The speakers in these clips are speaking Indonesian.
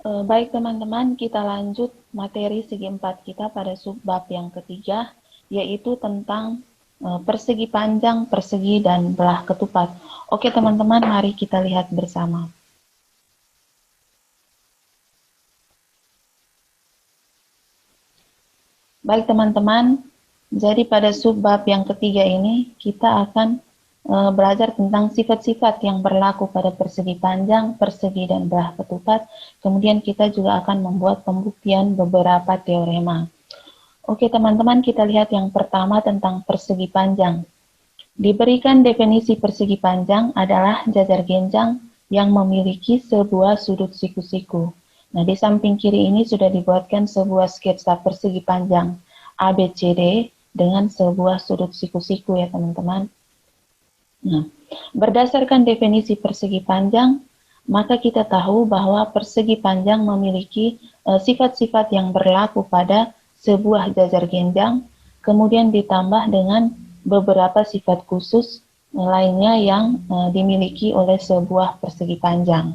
Baik teman-teman, kita lanjut materi segi 4 kita pada subbab yang ketiga, yaitu tentang persegi panjang, persegi, dan belah ketupat. Oke teman-teman, mari kita lihat bersama. Baik teman-teman, jadi pada subbab yang ketiga ini kita akan belajar tentang sifat-sifat yang berlaku pada persegi panjang, persegi, dan belah ketupat. Kemudian kita juga akan membuat pembuktian beberapa teorema. Oke teman-teman, kita lihat yang pertama tentang persegi panjang. Diberikan definisi persegi panjang adalah jajar genjang yang memiliki sebuah sudut siku-siku. Nah, di samping kiri ini sudah dibuatkan sebuah sketsa persegi panjang ABCD dengan sebuah sudut siku-siku ya teman-teman. Nah, berdasarkan definisi persegi panjang, maka kita tahu bahwa persegi panjang memiliki sifat-sifat yang berlaku pada sebuah jajar genjang, kemudian ditambah dengan beberapa sifat khusus lainnya yang dimiliki oleh sebuah persegi panjang.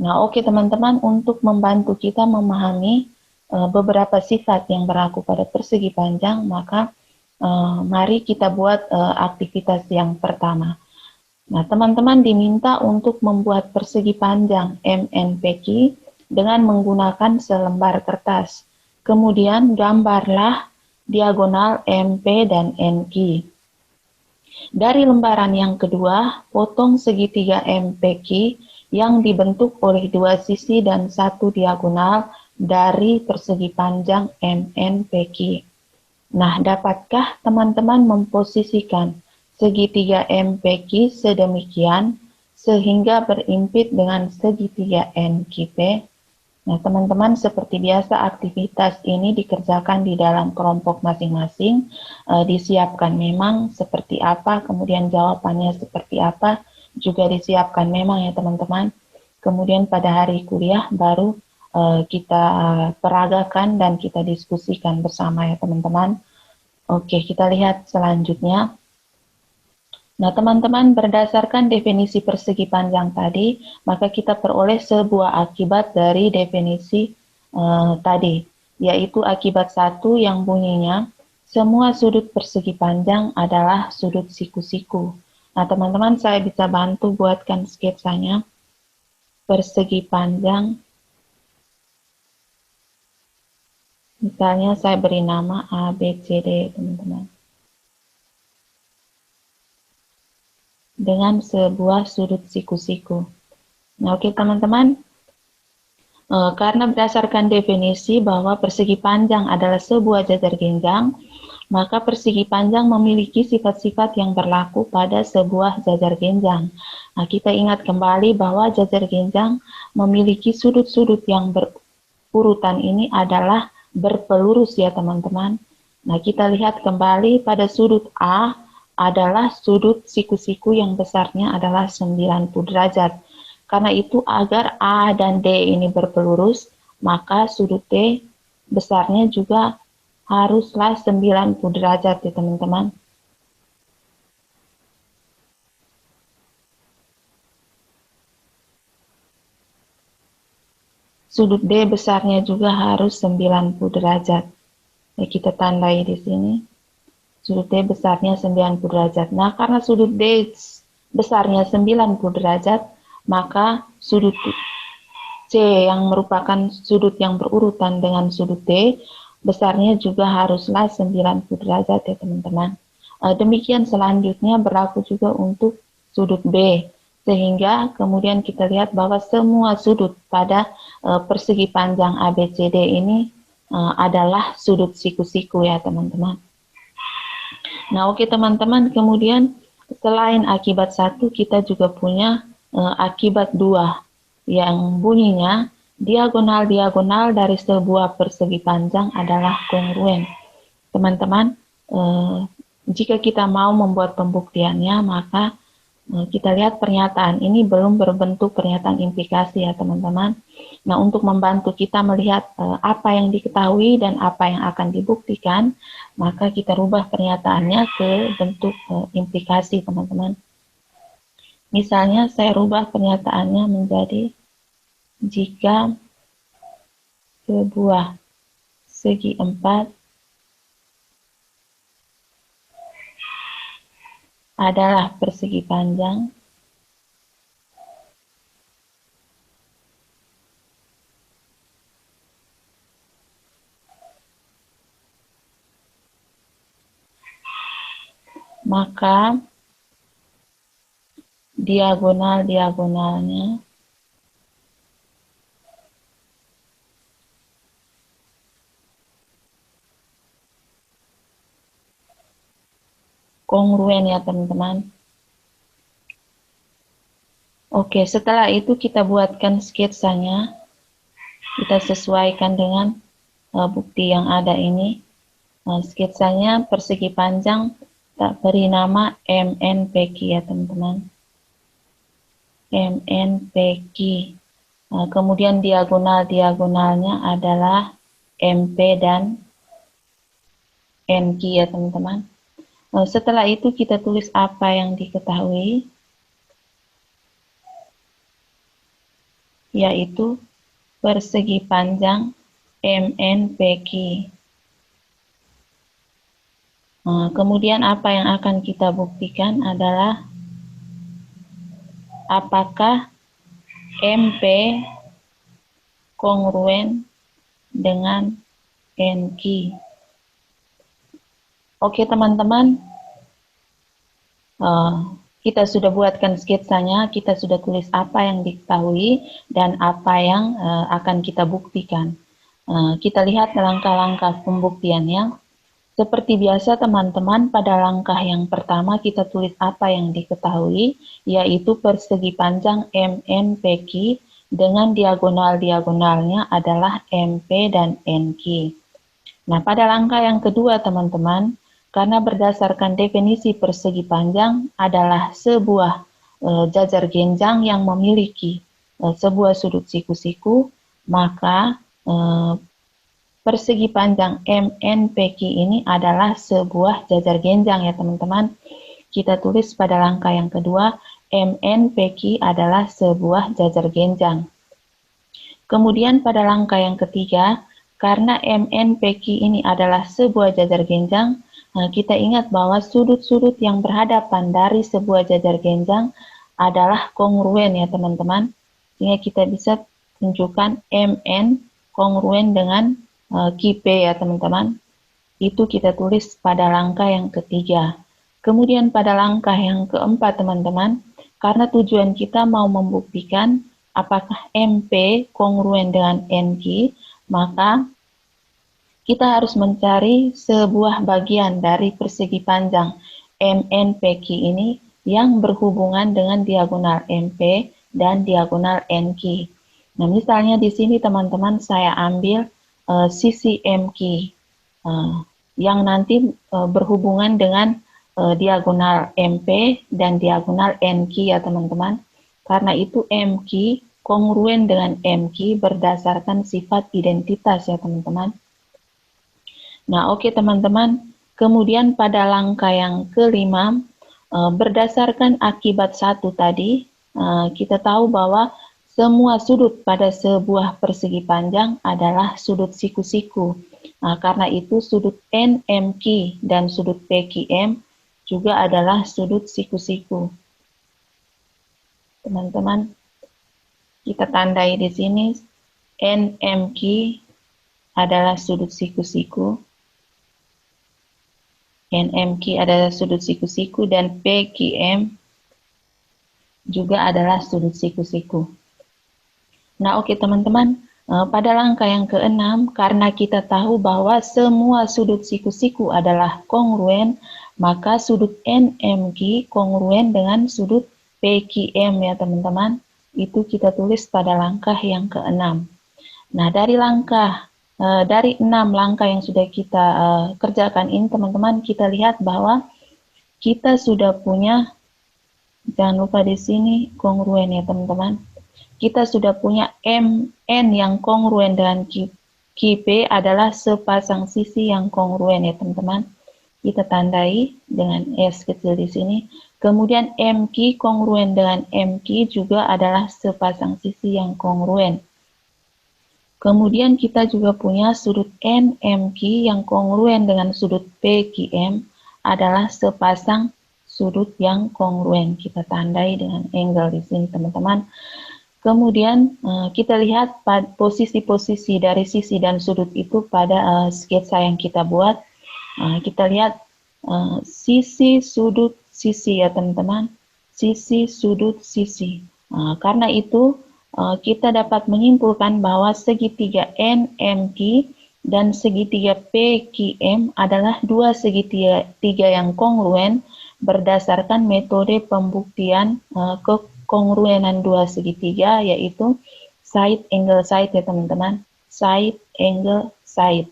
Nah, oke teman-teman, untuk membantu kita memahami beberapa sifat yang berlaku pada persegi panjang, maka mari kita buat aktivitas yang pertama. Nah, teman-teman diminta untuk membuat persegi panjang MNPQ dengan menggunakan selembar kertas. Kemudian gambarlah diagonal MP dan NQ. Dari lembaran yang kedua, potong segitiga MPQ yang dibentuk oleh dua sisi dan satu diagonal dari persegi panjang MNPQ. Nah, dapatkah teman-teman memposisikan segitiga MPQ sedemikian sehingga berimpit dengan segitiga NQP? Nah, teman-teman, seperti biasa aktivitas ini dikerjakan di dalam kelompok masing-masing, disiapkan memang seperti apa, kemudian jawabannya seperti apa, juga disiapkan memang ya teman-teman. Kemudian pada hari kuliah baru kita peragakan dan kita diskusikan bersama ya teman-teman. Oke, kita lihat selanjutnya. Nah, teman-teman, berdasarkan definisi persegi panjang tadi, maka kita peroleh sebuah akibat dari definisi tadi, yaitu akibat 1 yang bunyinya, semua sudut persegi panjang adalah sudut siku-siku. Nah, teman-teman, saya bisa bantu buatkan sketsanya. Persegi panjang, misalnya saya beri nama ABCD, teman-teman. Dengan sebuah sudut siku-siku. Nah, oke teman-teman, karena berdasarkan definisi bahwa persegi panjang adalah sebuah jajar genjang, maka persegi panjang memiliki sifat-sifat yang berlaku pada sebuah jajar genjang. Nah, kita ingat kembali bahwa jajar genjang memiliki sudut-sudut yang berurutan ini adalah berpelurus ya teman-teman. Nah, kita lihat kembali pada sudut A adalah sudut siku-siku yang besarnya adalah 90 derajat. Karena itu agar A dan D ini berpelurus, maka sudut D besarnya juga haruslah 90 derajat ya teman-teman. Sudut D besarnya juga harus 90 derajat. Ya, kita tandai di sini. Sudut D besarnya 90 derajat. Nah, karena sudut D besarnya 90 derajat, maka sudut C yang merupakan sudut yang berurutan dengan sudut D, besarnya juga haruslah 90 derajat ya teman-teman. Demikian selanjutnya berlaku juga untuk sudut B. Sehingga kemudian kita lihat bahwa semua sudut pada persegi panjang ABCD ini adalah sudut siku-siku ya teman-teman. Nah, oke teman-teman, kemudian selain akibat 1, kita juga punya akibat 2 yang bunyinya diagonal-diagonal dari sebuah persegi panjang adalah kongruen. Teman-teman, jika kita mau membuat pembuktiannya, maka kita lihat pernyataan ini belum berbentuk pernyataan implikasi ya teman-teman. Nah, untuk membantu kita melihat apa yang diketahui dan apa yang akan dibuktikan, maka kita rubah pernyataannya ke bentuk implikasi teman-teman. Misalnya saya rubah pernyataannya menjadi jika sebuah segi 4 adalah persegi panjang maka diagonal-diagonalnya kongruen ya teman-teman. Oke, setelah itu kita buatkan sketsanya. Kita sesuaikan dengan bukti yang ada ini. Sketsanya persegi panjang tak beri nama MNPQ ya teman-teman. MNPQ. Kemudian diagonal-diagonalnya adalah MP dan NQ ya teman-teman. Setelah itu kita tulis apa yang diketahui, yaitu persegi panjang MNPQ. Kemudian apa yang akan kita buktikan adalah apakah MP kongruen dengan NQ. Oke teman-teman, kita sudah buatkan sketsanya, kita sudah tulis apa yang diketahui dan apa yang akan kita buktikan. Kita lihat langkah-langkah pembuktiannya. Seperti biasa teman-teman, pada langkah yang pertama kita tulis apa yang diketahui, yaitu persegi panjang MNPQ dengan diagonal-diagonalnya adalah MP dan NQ. Nah, pada langkah yang kedua teman-teman, karena berdasarkan definisi persegi panjang adalah sebuah jajar genjang yang memiliki sebuah sudut siku-siku, maka persegi panjang MNPQ ini adalah sebuah jajar genjang ya teman-teman. Kita tulis pada langkah yang kedua, MNPQ adalah sebuah jajar genjang. Kemudian pada langkah yang ketiga, karena MNPQ ini adalah sebuah jajar genjang, kita ingat bahwa sudut-sudut yang berhadapan dari sebuah jajar genjang adalah kongruen ya teman-teman. Sehingga kita bisa tunjukkan MN kongruen dengan QP ya teman-teman. Itu kita tulis pada langkah yang ketiga. Kemudian pada langkah yang keempat teman-teman, karena tujuan kita mau membuktikan apakah MP kongruen dengan NQ, maka kita harus mencari sebuah bagian dari persegi panjang MNPQ ini yang berhubungan dengan diagonal MP dan diagonal NQ. Nah, misalnya di sini teman-teman saya ambil sisi MQ yang nanti berhubungan dengan diagonal MP dan diagonal NQ ya teman-teman. Karena itu MQ kongruen dengan MQ berdasarkan sifat identitas ya teman-teman. Nah oke teman-teman, kemudian pada langkah yang kelima, berdasarkan akibat satu tadi, kita tahu bahwa semua sudut pada sebuah persegi panjang adalah sudut siku-siku. Nah, karena itu sudut NMQ dan sudut PQM juga adalah sudut siku-siku. Teman-teman, kita tandai di sini NMQ adalah sudut siku-siku. NMQ adalah sudut siku-siku dan PQM juga adalah sudut siku-siku. Nah oke teman-teman, pada langkah yang keenam, karena kita tahu bahwa semua sudut siku-siku adalah kongruen, maka sudut NMQ kongruen dengan sudut PQM ya teman-teman. Itu kita tulis pada langkah yang keenam. Nah dari 6 langkah yang sudah kita kerjakan ini teman-teman, kita lihat bahwa kita sudah punya, jangan lupa di sini kongruen ya teman-teman. Kita sudah punya MN yang kongruen dengan QP adalah sepasang sisi yang kongruen ya teman-teman. Kita tandai dengan S kecil di sini. Kemudian MQ kongruen dengan MQ juga adalah sepasang sisi yang kongruen. Kemudian kita juga punya sudut NMQ yang kongruen dengan sudut PQM adalah sepasang sudut yang kongruen. Kita tandai dengan angle di sini, teman-teman. Kemudian kita lihat posisi-posisi dari sisi dan sudut itu pada sketsa yang kita buat. Kita lihat sisi, sudut, sisi ya teman-teman. Sisi, sudut, sisi. Karena itu kita dapat menyimpulkan bahwa segitiga NMQ dan segitiga PQM adalah dua segitiga yang kongruen berdasarkan metode pembuktian kekongruenan dua segitiga, yaitu side angle side ya teman-teman. Side angle side.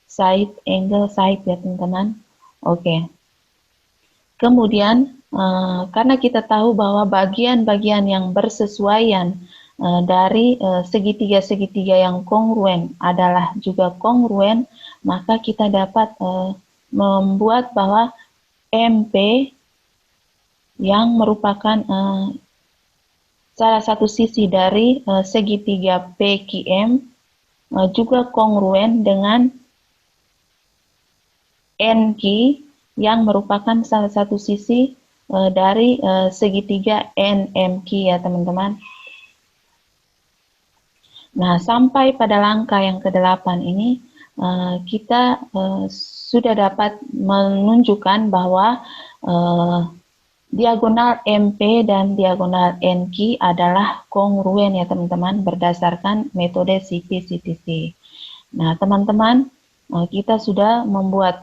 Side angle side ya teman-teman. Oke. Kemudian karena kita tahu bahwa bagian-bagian yang bersesuaian dari segitiga-segitiga yang kongruen adalah juga kongruen, maka kita dapat membuat bahwa MP yang merupakan salah satu sisi dari segitiga PQM juga kongruen dengan NQ yang merupakan salah satu sisi dari segitiga NMQ ya teman-teman. Nah, sampai pada langkah yang ke-8 ini kita sudah dapat menunjukkan bahwa diagonal MP dan diagonal NQ adalah kongruen ya teman-teman berdasarkan metode CP-CTC. Nah, teman-teman, kita sudah membuat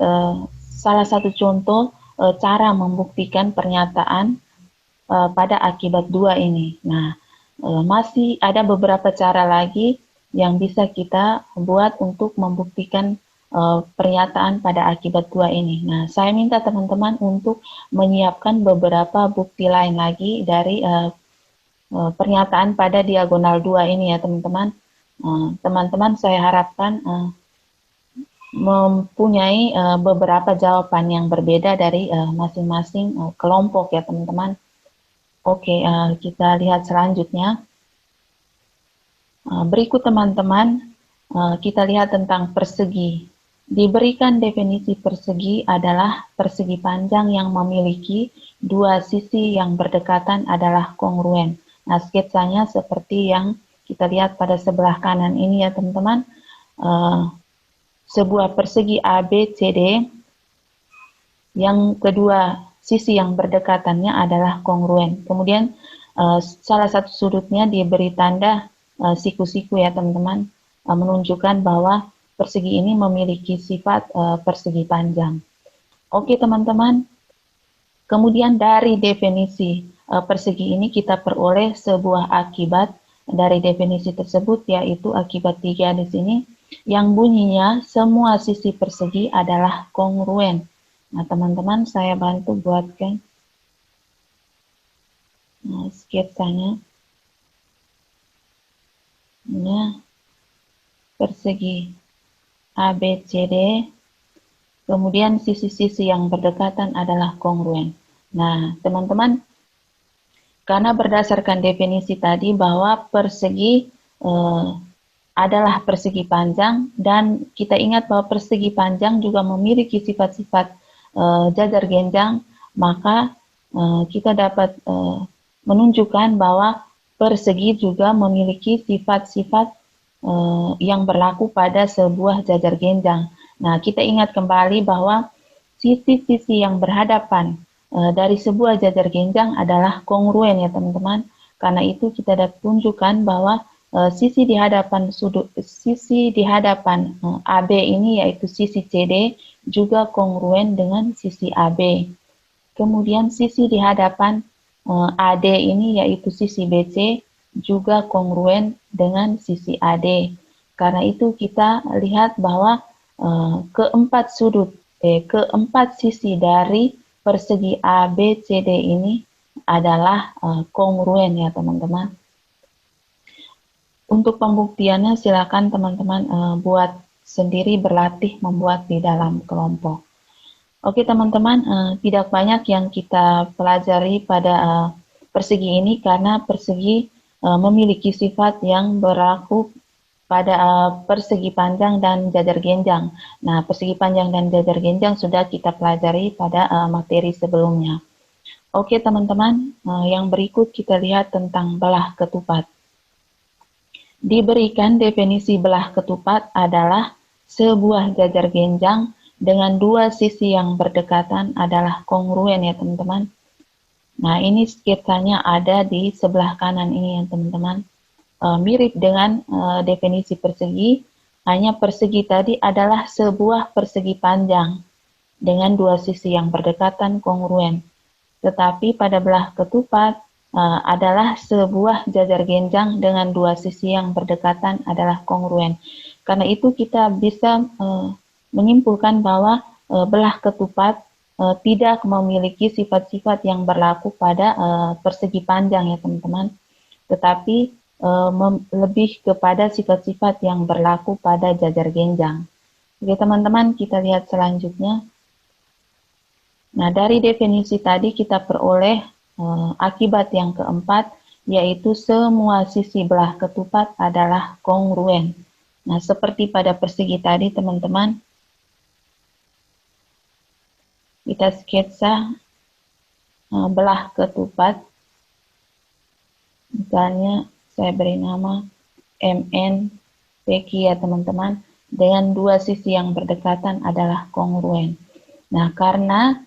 salah satu contoh cara membuktikan pernyataan pada akibat 2 ini. Nah, masih ada beberapa cara lagi yang bisa kita buat untuk membuktikan pernyataan pada akibat 2 ini. Nah, saya minta teman-teman untuk menyiapkan beberapa bukti lain lagi dari pernyataan pada diagonal 2 ini ya teman-teman. Teman-teman saya harapkan mempunyai beberapa jawaban yang berbeda dari masing-masing kelompok ya teman-teman. Oke, kita lihat selanjutnya. Berikut teman-teman, kita lihat tentang persegi. Diberikan definisi persegi adalah persegi panjang yang memiliki dua sisi yang berdekatan adalah kongruen. Nah, sketsanya seperti yang kita lihat pada sebelah kanan ini ya teman-teman. Sebuah persegi ABCD yang kedua sisi yang berdekatannya adalah kongruen. Kemudian salah satu sudutnya diberi tanda siku-siku ya teman-teman, menunjukkan bahwa persegi ini memiliki sifat persegi panjang. Oke teman-teman, kemudian dari definisi persegi ini kita peroleh sebuah akibat dari definisi tersebut, yaitu akibat 3 di sini, yang bunyinya semua sisi persegi adalah kongruen. Nah teman-teman, saya bantu buatkan sketsanya. Nah, persegi ABCD, kemudian sisi-sisi yang berdekatan adalah kongruen. Nah teman-teman, karena berdasarkan definisi tadi bahwa persegi adalah persegi panjang, dan kita ingat bahwa persegi panjang juga memiliki sifat-sifat jajar genjang, maka kita dapat menunjukkan bahwa persegi juga memiliki sifat-sifat yang berlaku pada sebuah jajar genjang. Nah, kita ingat kembali bahwa sisi-sisi yang berhadapan dari sebuah jajar genjang adalah kongruen ya teman-teman. Karena itu kita dapat tunjukkan bahwa sisi di hadapan AB ini, yaitu sisi CD, juga kongruen dengan sisi AB. Kemudian sisi di hadapan AD ini, yaitu sisi BC, juga kongruen dengan sisi AD. Karena itu kita lihat bahwa keempat sisi dari persegi ABCD ini adalah kongruen ya teman-teman. Untuk pembuktiannya silakan teman-teman buat sendiri, berlatih membuat di dalam kelompok. Oke teman-teman, tidak banyak yang kita pelajari pada persegi ini karena persegi memiliki sifat yang berlaku pada persegi panjang dan jajar genjang. Nah, persegi panjang dan jajar genjang sudah kita pelajari pada materi sebelumnya. Oke teman-teman, yang berikut kita lihat tentang belah ketupat. Diberikan definisi belah ketupat adalah sebuah jajar genjang dengan dua sisi yang berdekatan adalah kongruen ya teman-teman. Nah, ini sketsanya ada di sebelah kanan ini ya teman-teman. Mirip dengan definisi persegi, hanya persegi tadi adalah sebuah persegi panjang dengan dua sisi yang berdekatan kongruen. Tetapi pada belah ketupat adalah sebuah jajar genjang dengan dua sisi yang berdekatan adalah kongruen. Karena itu kita bisa menyimpulkan bahwa belah ketupat tidak memiliki sifat-sifat yang berlaku pada persegi panjang ya teman-teman, tetapi lebih kepada sifat-sifat yang berlaku pada jajar genjang. Oke teman-teman, kita lihat selanjutnya. Nah, dari definisi tadi kita peroleh akibat yang keempat, yaitu semua sisi belah ketupat adalah kongruen. Nah, seperti pada persegi tadi teman-teman, kita sketsa belah ketupat. Misalnya saya beri nama MN PQ ya teman-teman, dengan dua sisi yang berdekatan adalah kongruen. Nah, karena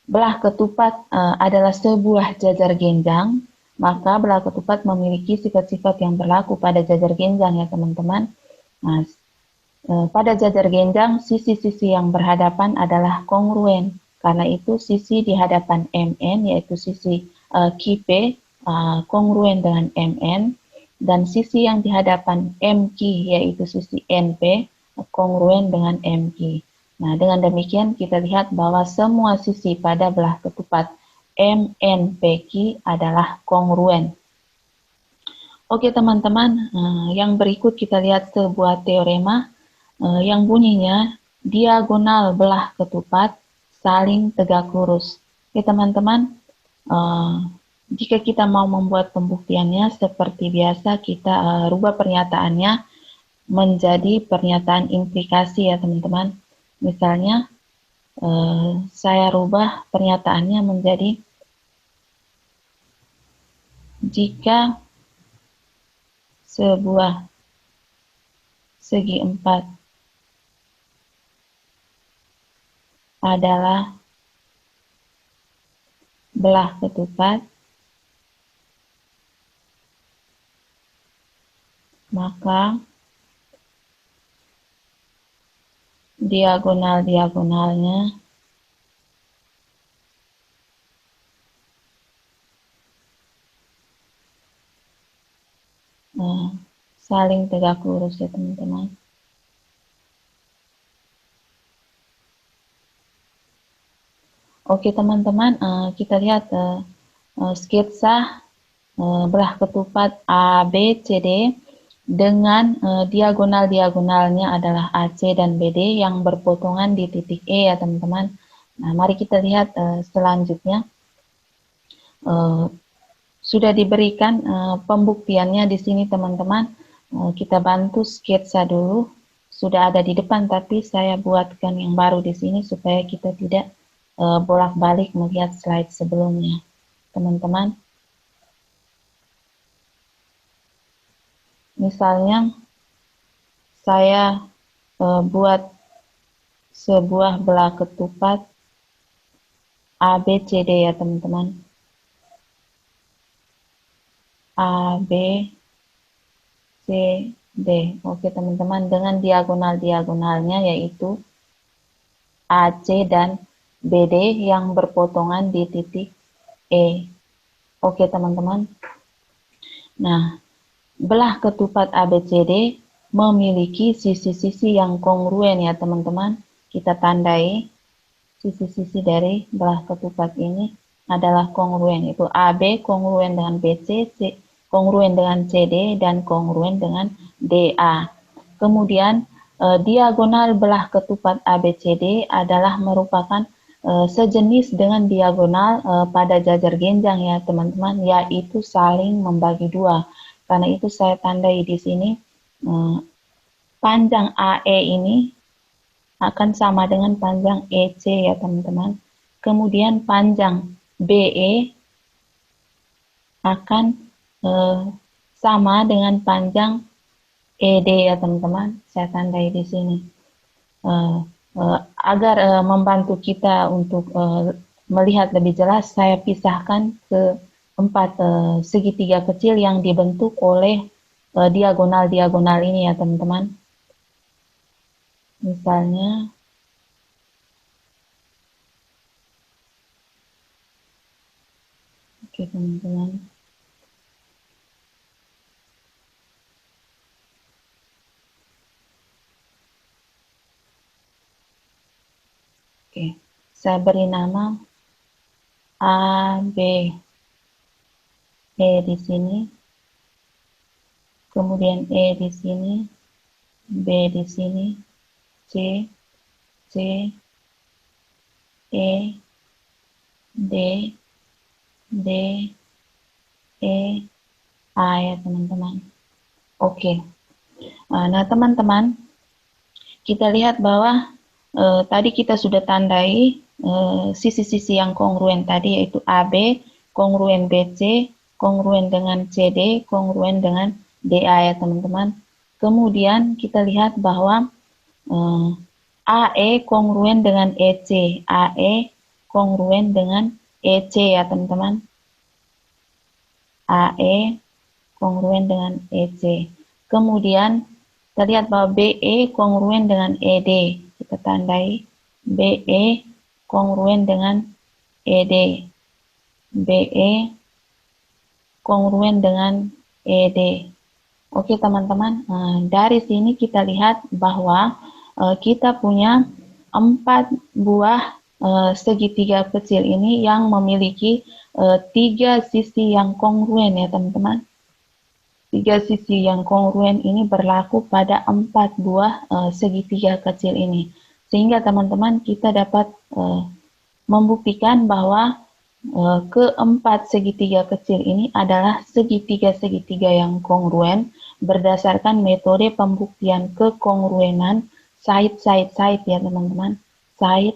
belah ketupat adalah sebuah jajar genjang, maka belah ketupat memiliki sifat-sifat yang berlaku pada jajar genjang ya teman-teman. Nah, pada jajar genjang, sisi-sisi yang berhadapan adalah kongruen. Karena itu sisi di hadapan MN, yaitu sisi QP, kongruen dengan MN, dan sisi yang di hadapan MQ, yaitu sisi NP, kongruen dengan MQ. Nah, dengan demikian kita lihat bahwa semua sisi pada belah ketupat MNPQ adalah kongruen. Oke teman-teman, yang berikut kita lihat sebuah teorema yang bunyinya diagonal belah ketupat saling tegak lurus. Oke teman-teman, jika kita mau membuat pembuktiannya seperti biasa, kita rubah pernyataannya menjadi pernyataan implikasi ya teman-teman. Misalnya, saya rubah pernyataannya menjadi jika sebuah segi empat adalah belah ketupat, maka diagonal-diagonalnya saling tegak lurus ya teman-teman. Oke teman-teman, kita lihat sketsa belah ketupat ABCD dengan diagonal-diagonalnya adalah AC dan BD yang berpotongan di titik E ya teman-teman. Nah, mari kita lihat selanjutnya. Sudah diberikan pembuktiannya di sini teman-teman. Kita bantu sketsa dulu. Sudah ada di depan tapi saya buatkan yang baru di sini supaya kita tidak bolak-balik melihat slide sebelumnya. Teman-teman. Misalnya saya buat sebuah belah ketupat ABCD ya teman-teman. ABCD. Oke teman-teman, dengan diagonal-diagonalnya yaitu AC dan BD yang berpotongan di titik E. Oke teman-teman. Nah, belah ketupat ABCD memiliki sisi-sisi yang kongruen ya teman-teman. Kita tandai sisi-sisi dari belah ketupat ini adalah kongruen. Itu AB kongruen dengan BC, C kongruen dengan CD, dan kongruen dengan DA. Kemudian diagonal belah ketupat ABCD adalah merupakan sejenis dengan diagonal pada jajar genjang ya teman-teman, yaitu saling membagi dua. Karena itu saya tandai di sini panjang AE ini akan sama dengan panjang EC ya teman-teman. Kemudian panjang BE akan sama dengan panjang ED ya teman-teman. Saya tandai di sini. Agar membantu kita untuk melihat lebih jelas, saya pisahkan ke 4 segitiga kecil yang dibentuk oleh diagonal-diagonal ini ya teman-teman. Misalnya, oke teman-teman. Oke, saya beri nama A, B, E di sini, kemudian E di sini, B di sini, C, E, D, E, A ya teman-teman. Oke, nah teman-teman, kita lihat bahwa tadi kita sudah tandai sisi-sisi yang kongruen tadi, yaitu AB, kongruen BC, kongruen dengan CD, kongruen dengan DA ya teman-teman. Kemudian kita lihat bahwa AE kongruen dengan EC, AE kongruen dengan EC ya teman-teman. AE kongruen dengan EC. Kemudian kita lihat bahwa BE kongruen dengan ED. Kita tandai BE kongruen dengan ED. BE kongruen dengan ED. Oke teman-teman, dari sini kita lihat bahwa kita punya 4 buah segitiga kecil ini yang memiliki 3 sisi yang kongruen ya teman-teman. 3 sisi yang kongruen ini berlaku pada 4 buah segitiga kecil ini. Sehingga teman-teman kita dapat membuktikan bahwa keempat segitiga kecil ini adalah segitiga-segitiga yang kongruen berdasarkan metode pembuktian kekongruenan side ya teman-teman. Side.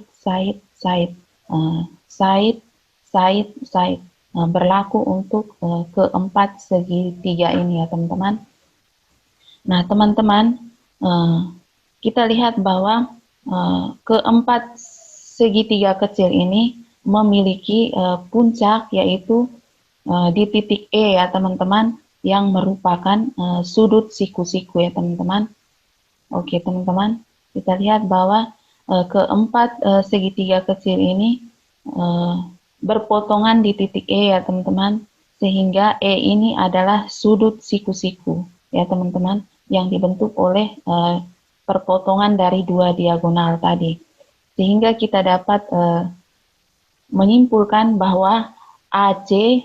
Side. Berlaku untuk keempat segitiga ini ya teman-teman. Nah teman-teman, kita lihat bahwa keempat segitiga kecil ini memiliki puncak, yaitu di titik E ya teman-teman, yang merupakan sudut siku-siku ya teman-teman. Oke teman-teman, kita lihat bahwa keempat segitiga kecil ini berpotongan di titik E ya teman-teman, sehingga E ini adalah sudut siku-siku ya teman-teman, yang dibentuk oleh perpotongan dari 2 diagonal tadi. Sehingga kita dapat menyimpulkan bahwa AC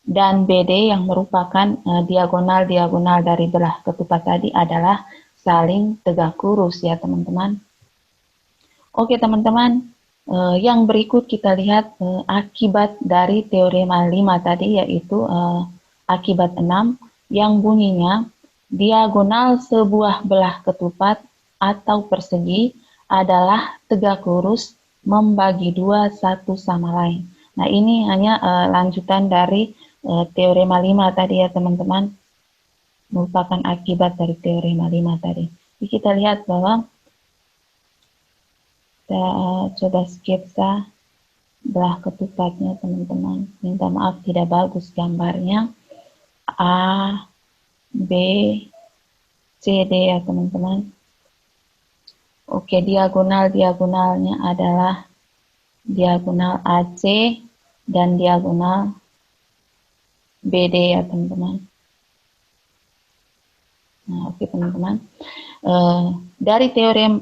dan BD yang merupakan diagonal-diagonal dari belah ketupat tadi adalah saling tegak lurus ya teman-teman. Oke teman-teman, yang berikut kita lihat akibat dari teorema 5 tadi, yaitu akibat 6 yang bunyinya diagonal sebuah belah ketupat atau persegi adalah tegak lurus membagi 2 satu sama lain. Nah ini hanya lanjutan dari teorema 5 tadi ya teman-teman, merupakan akibat dari teorema 5 tadi. Jadi kita lihat bahwa kita coba sketsa belah ketupatnya teman-teman. Minta maaf tidak bagus gambarnya. A, B, C, D ya teman-teman. Oke, diagonal-diagonalnya adalah diagonal AC dan diagonal BD ya teman-teman. Nah, oke teman-teman. Dari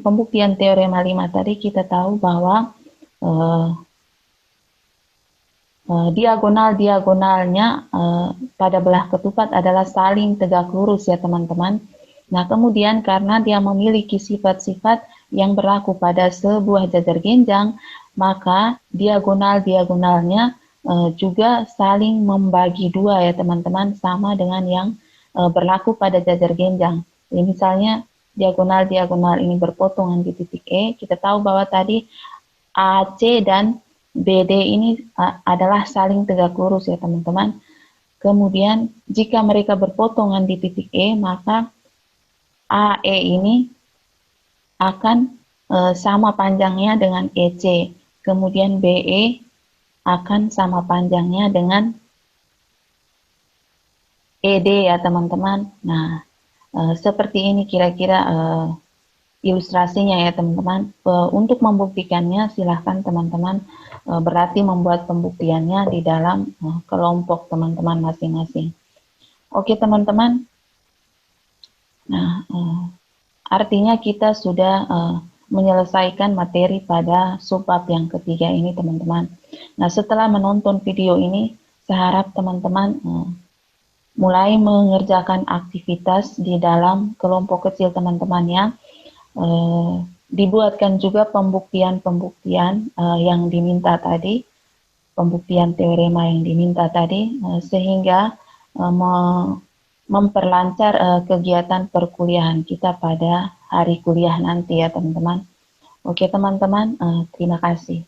pembuktian teorema 5 tadi kita tahu bahwa diagonal-diagonalnya pada belah ketupat adalah saling tegak lurus ya teman-teman. Nah kemudian karena dia memiliki sifat-sifat yang berlaku pada sebuah jajar genjang, maka diagonal-diagonalnya juga saling membagi 2 ya teman-teman, sama dengan yang berlaku pada jajar genjang. Jadi misalnya diagonal-diagonal ini berpotongan di titik E, kita tahu bahwa tadi AC dan BD ini adalah saling tegak lurus ya teman-teman. Kemudian jika mereka berpotongan di titik E, maka AE ini akan sama panjangnya dengan EC. Kemudian BE akan sama panjangnya dengan ED ya teman-teman. Nah, seperti ini kira-kira ilustrasinya ya teman-teman. Untuk membuktikannya silahkan teman-teman berarti membuat pembuktiannya di dalam kelompok teman-teman masing-masing. Oke teman-teman. Nah, artinya kita sudah menyelesaikan materi pada subbab yang ketiga ini teman-teman. Nah, setelah menonton video ini, saya harap teman-teman mulai mengerjakan aktivitas di dalam kelompok kecil teman-teman ya. Dibuatkan juga pembuktian-pembuktian yang diminta tadi, pembuktian teorema yang diminta tadi, sehingga memperlancar kegiatan perkuliahan kita pada hari kuliah nanti ya teman-teman. Oke teman-teman, terima kasih.